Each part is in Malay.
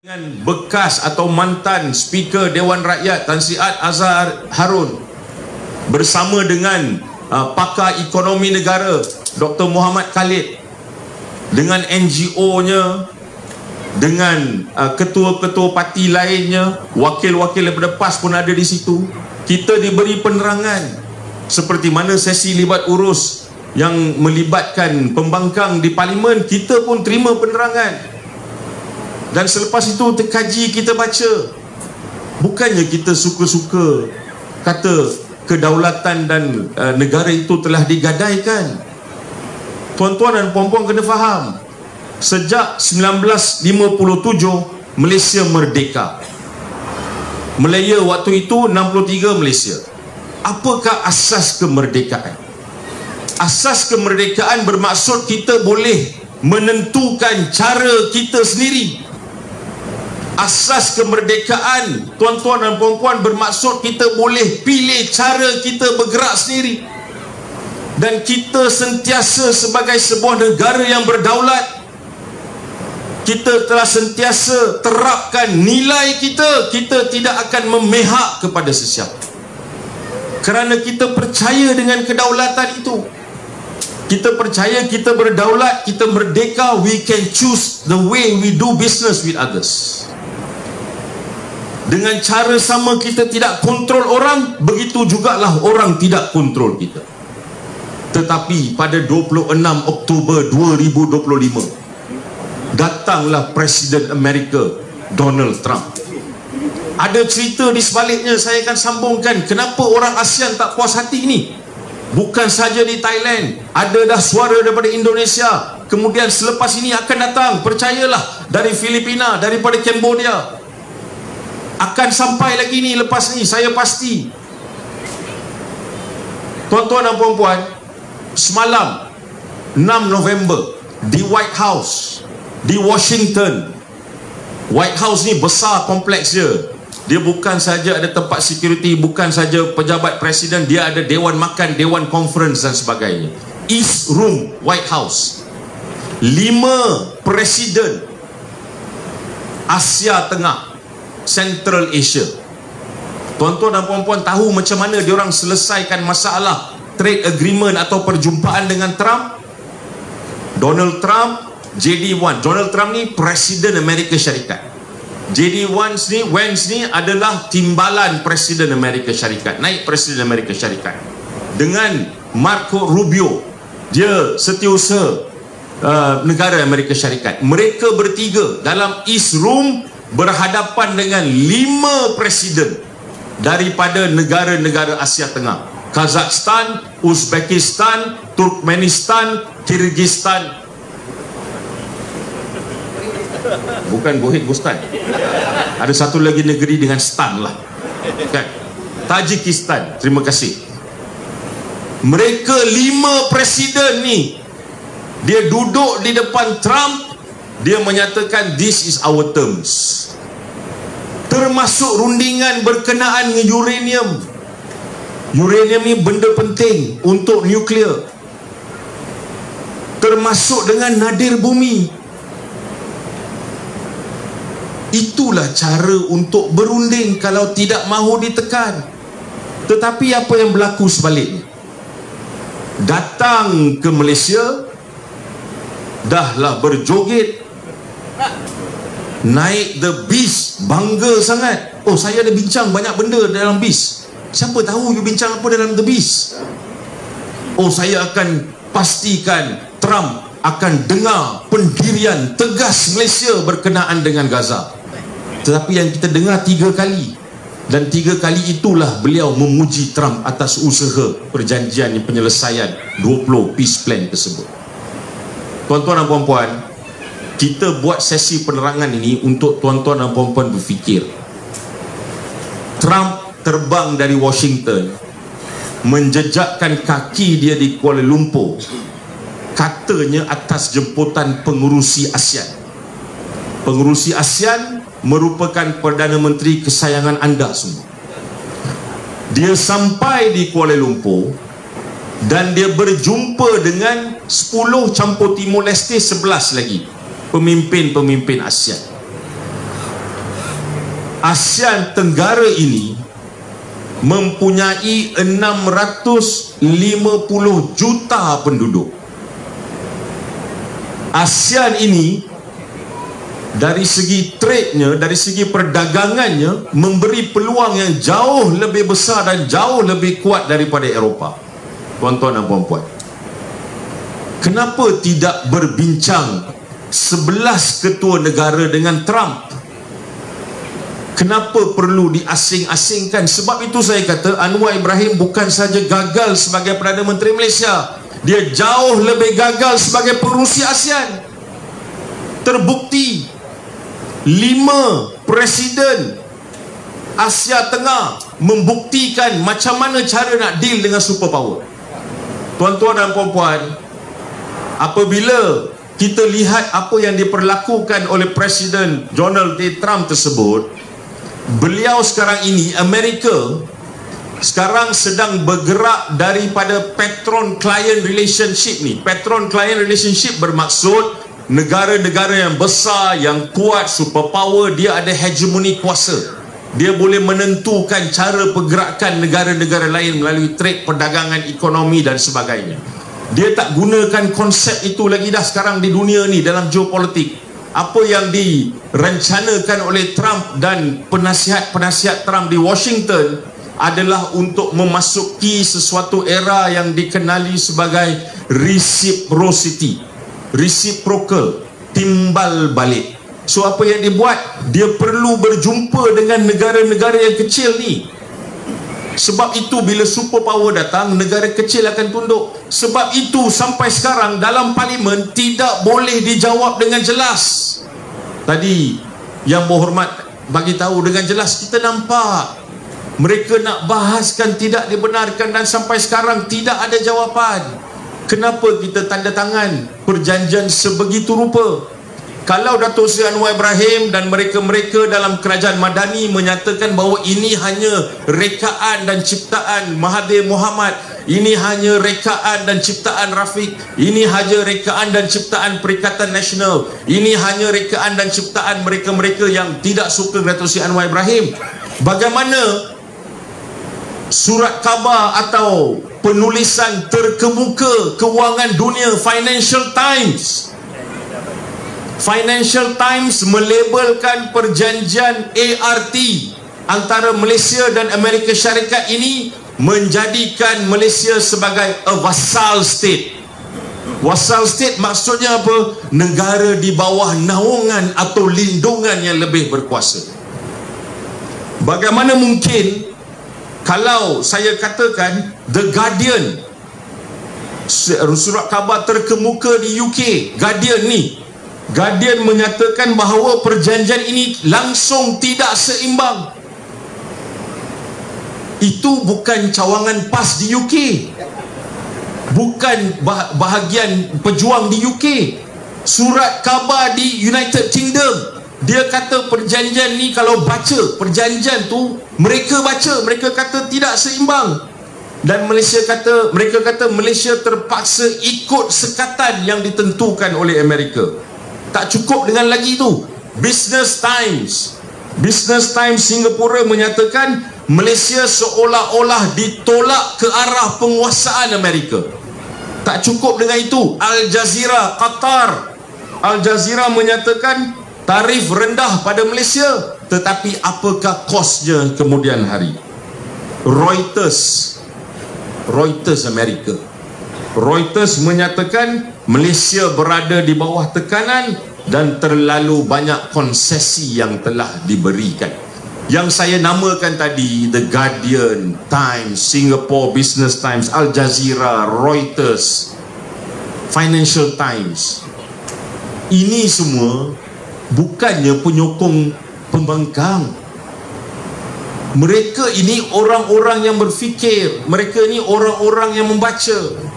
Dengan bekas atau mantan Speaker Dewan Rakyat Tan Sri Azhar Harun bersama dengan pakar ekonomi negara Dr. Muhammad Khalid, dengan NGO-nya, dengan ketua-ketua parti lainnya, wakil-wakil daripada PAS pun ada di situ. Kita diberi penerangan seperti mana sesi libat urus yang melibatkan pembangkang di parlimen, kita pun terima penerangan. Dan selepas itu terkaji, kita baca. Bukannya kita suka-suka kata kedaulatan dan negara itu telah digadaikan. Tuan-tuan dan puan-puan kena faham, sejak 1957 Malaysia merdeka. Melaya waktu itu 63 Malaysia. Apakah asas kemerdekaan? Asas kemerdekaan bermaksud kita boleh menentukan cara kita sendiri. Asas kemerdekaan, tuan-tuan dan puan-puan, bermaksud kita boleh pilih cara kita bergerak sendiri. Dan kita sentiasa sebagai sebuah negara yang berdaulat, kita telah sentiasa terapkan nilai kita. Kita tidak akan memihak kepada sesiapa, kerana kita percaya dengan kedaulatan itu. Kita percaya kita berdaulat, kita merdeka. We can choose the way we do business with others. Dengan cara sama kita tidak kontrol orang, begitu jugalah orang tidak kontrol kita. Tetapi pada 26 Oktober 2025 datanglah Presiden Amerika Donald Trump. Ada cerita di sebaliknya, saya akan sambungkan kenapa orang ASEAN tak puas hati ini. Bukan saja di Thailand, ada dah suara daripada Indonesia, kemudian selepas ini akan datang, percayalah, dari Filipina, daripada Cambodia. Akan sampai lagi ni lepas ni, saya pasti. Tuan-tuan dan puan-puan, semalam 6 November di White House di Washington. White House ni besar kompleks dia. Dia bukan saja ada tempat security, bukan saja pejabat presiden, dia ada dewan makan, dewan conference dan sebagainya. East Room White House. 5 presiden Asia Tengah, Central Asia. Tuan-tuan dan puan-puan tahu macam mana diorang selesaikan masalah trade agreement atau perjumpaan dengan Trump? Donald Trump, JD Vance. Donald Trump ni Presiden Amerika Syarikat. JD Vance ni adalah timbalan Presiden Amerika Syarikat, naik Presiden Amerika Syarikat. Dengan Marco Rubio, dia setiausaha negara Amerika Syarikat. Mereka bertiga dalam East Room berhadapan dengan 5 presiden daripada negara-negara Asia Tengah: Kazakhstan, Uzbekistan, Turkmenistan, Kyrgyzstan. Bukan Bohit-Bustan. Ada satu lagi negeri dengan stan lah, kan? Tajikistan. Terima kasih. Mereka 5 presiden ni, dia duduk di depan Trump. Dia menyatakan this is our terms, termasuk rundingan berkenaan dengan uranium. Uranium ni benda penting untuk nuklear, termasuk dengan nadir bumi. Itulah cara untuk berunding kalau tidak mahu ditekan. Tetapi apa yang berlaku sebaliknya? Datang ke Malaysia, dahlah berjoget, naik the bis, bangga sangat. Oh, saya ada bincang banyak benda dalam bis. Siapa tahu you bincang apa dalam the bis? Oh, saya akan pastikan Trump akan dengar pendirian tegas Malaysia berkenaan dengan Gaza. Tetapi yang kita dengar 3 kali, dan 3 kali itulah beliau memuji Trump atas usaha perjanjian penyelesaian 20 peace plan tersebut. Tuan-tuan dan puan-puan, kita buat sesi penerangan ini untuk tuan-tuan dan puan-puan berfikir. Trump terbang dari Washington, menjejakkan kaki dia di Kuala Lumpur, katanya atas jemputan pengurusi ASEAN. Pengurusi ASEAN merupakan Perdana Menteri kesayangan anda semua. Dia sampai di Kuala Lumpur dan dia berjumpa dengan 10 campur Timor Leste, 11 lagi pemimpin-pemimpin ASEAN. ASEAN Tenggara ini mempunyai 650 juta penduduk. ASEAN ini dari segi trade-nya, dari segi perdagangannya, memberi peluang yang jauh lebih besar dan jauh lebih kuat daripada Eropah. Tuan-tuan dan puan-puan, kenapa tidak berbincang 11 ketua negara dengan Trump? Kenapa perlu diasing-asingkan? Sebab itu saya kata Anwar Ibrahim bukan saja gagal sebagai Perdana Menteri Malaysia, dia jauh lebih gagal sebagai pengerusi ASEAN. Terbukti 5 presiden Asia Tengah membuktikan macam mana cara nak deal dengan superpower. Tuan-tuan dan puan-puan, apabila kita lihat apa yang diperlakukan oleh Presiden Donald J. Trump tersebut, beliau sekarang ini, Amerika sekarang sedang bergerak daripada patron-client relationship ni. Patron-client relationship bermaksud negara-negara yang besar, yang kuat, superpower, dia ada hegemoni kuasa. Dia boleh menentukan cara pergerakan negara-negara lain melalui trade, perdagangan, ekonomi dan sebagainya. Dia tak gunakan konsep itu lagi dah sekarang di dunia ni dalam geopolitik. Apa yang direncanakan oleh Trump dan penasihat-penasihat Trump di Washington adalah untuk memasuki sesuatu era yang dikenali sebagai reciprocity, reciprocal, timbal balik. So apa yang dibuat? Dia perlu berjumpa dengan negara-negara yang kecil ni. Sebab itu bila superpower datang, negara kecil akan tunduk. Sebab itu sampai sekarang dalam parlimen tidak boleh dijawab dengan jelas. Tadi yang berhormat bagi tahu dengan jelas, kita nampak mereka nak bahaskan tidak dibenarkan dan sampai sekarang tidak ada jawapan. Kenapa kita tanda tangan perjanjian sebegitu rupa? Kalau Datuk Seri Anwar Ibrahim dan mereka-mereka dalam kerajaan Madani menyatakan bahawa ini hanya rekaan dan ciptaan Mahathir Mohamad, ini hanya rekaan dan ciptaan Rafiq, ini hanya rekaan dan ciptaan Perikatan Nasional, ini hanya rekaan dan ciptaan mereka-mereka yang tidak suka Datuk Seri Anwar Ibrahim, bagaimana surat khabar atau penulisan terkemuka kewangan dunia Financial Times melabelkan perjanjian ART antara Malaysia dan Amerika Syarikat ini menjadikan Malaysia sebagai a vassal state. Vassal state maksudnya apa? Negara di bawah naungan atau lindungan yang lebih berkuasa. Bagaimana mungkin kalau saya katakan The Guardian, surat khabar terkemuka di UK, Guardian menyatakan bahawa perjanjian ini langsung tidak seimbang. Itu bukan cawangan PAS di UK, bukan bahagian pejuang di UK. Surat khabar di United Kingdom, dia kata perjanjian ni, kalau baca perjanjian tu, mereka kata tidak seimbang. Dan mereka kata Malaysia terpaksa ikut sekatan yang ditentukan oleh Amerika. Tak cukup dengan lagi tu, Business Times Singapura menyatakan Malaysia seolah-olah ditolak ke arah penguasaan Amerika. Tak cukup dengan itu, Al Jazeera Qatar, Al Jazeera menyatakan tarif rendah pada Malaysia, tetapi apakah kosnya kemudian hari? Reuters Amerika, Reuters menyatakan Malaysia berada di bawah tekanan dan terlalu banyak konsesi yang telah diberikan. Yang saya namakan tadi, The Guardian, Times, Singapore Business Times, Al Jazeera, Reuters, Financial Times, ini semua bukannya penyokong pembangkang. Mereka ini orang-orang yang berfikir, mereka ini orang-orang yang membaca.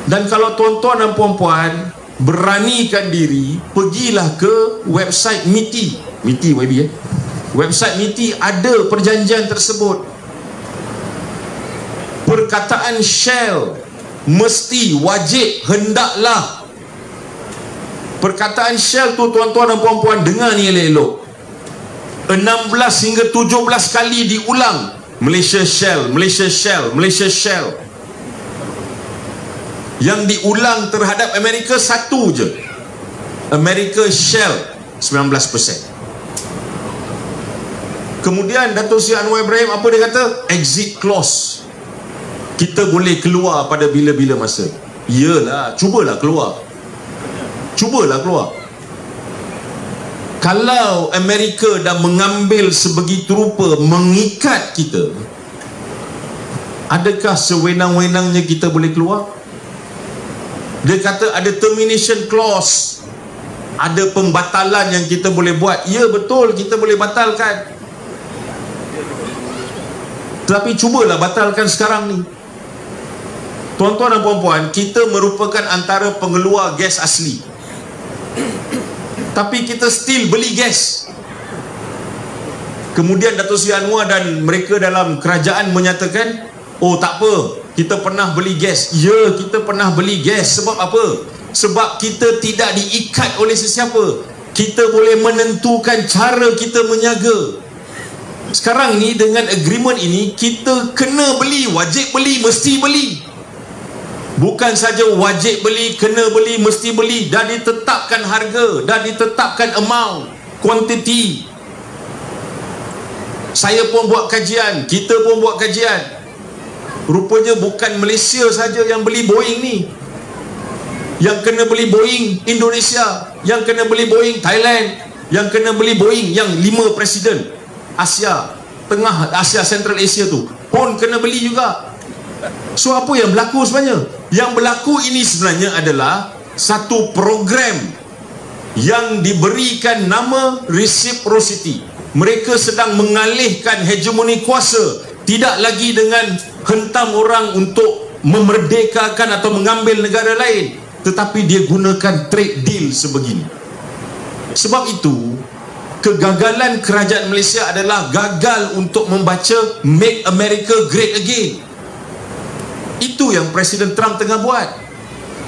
Dan kalau tuan-tuan dan puan-puan beranikan diri, pergilah ke website MITI website MITI, ada perjanjian tersebut. Perkataan shall, mesti, wajib, hendaklah. Perkataan shall tu tuan-tuan dan puan-puan dengar ni elok-elok. 16 hingga 17 kali diulang. Malaysia Shell, Malaysia Shell, Malaysia Shell. Yang diulang terhadap Amerika satu je, Amerika Shell 19%. Kemudian Dato' Seri Anwar Ibrahim apa dia kata? Exit clause. Kita boleh keluar pada bila-bila masa. Iyalah, cubalah keluar. Cubalah keluar. Kalau Amerika dah mengambil sebegitu rupa mengikat kita, adakah sewenang-wenangnya kita boleh keluar? Dia kata ada termination clause, ada pembatalan yang kita boleh buat. Ya, betul, kita boleh batalkan. Tapi cubalah batalkan sekarang ni. Tuan-tuan dan puan-puan, kita merupakan antara pengeluar gas asli, tapi kita still beli gas. Kemudian Dato' Seri Anwar dan mereka dalam kerajaan menyatakan, oh tak apa, kita pernah beli gas. Ya, kita pernah beli gas. Sebab apa? Sebab kita tidak diikat oleh sesiapa. Kita boleh menentukan cara kita menyaga. Sekarang ni dengan agreement ini, kita kena beli, wajib beli, mesti beli. Bukan saja wajib beli, kena beli, mesti beli. Dah ditetapkan harga, dah ditetapkan amount, quantity. Saya pun buat kajian, kita pun buat kajian. Rupanya bukan Malaysia saja yang beli Boeing ni. Yang kena beli Boeing Indonesia, yang kena beli Boeing Thailand, yang kena beli Boeing yang 5 presiden Asia Tengah, Asia Central Asia tu pun kena beli juga. So apa yang berlaku sebenarnya? Yang berlaku ini sebenarnya adalah satu program yang diberikan nama reciprocity. Mereka sedang mengalihkan hegemoni kuasa, tidak lagi dengan hentam orang untuk memerdekakan atau mengambil negara lain, tetapi dia gunakan trade deal sebegini. Sebab itu kegagalan kerajaan Malaysia adalah gagal untuk membaca Make America Great Again. Itu yang Presiden Trump tengah buat.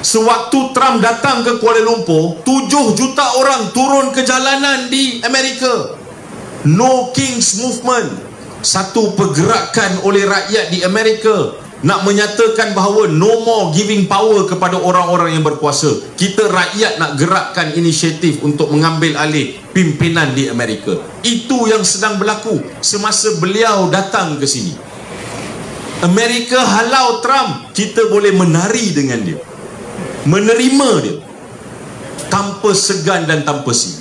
Sewaktu Trump datang ke Kuala Lumpur, 7 juta orang turun ke jalanan di Amerika. No Kings Movement, satu pergerakan oleh rakyat di Amerika nak menyatakan bahawa no more giving power kepada orang-orang yang berkuasa. Kita rakyat nak gerakkan inisiatif untuk mengambil alih pimpinan di Amerika. Itu yang sedang berlaku semasa beliau datang ke sini. Amerika halau Trump, kita boleh menari dengan dia, menerima dia tanpa segan dan tanpa sih.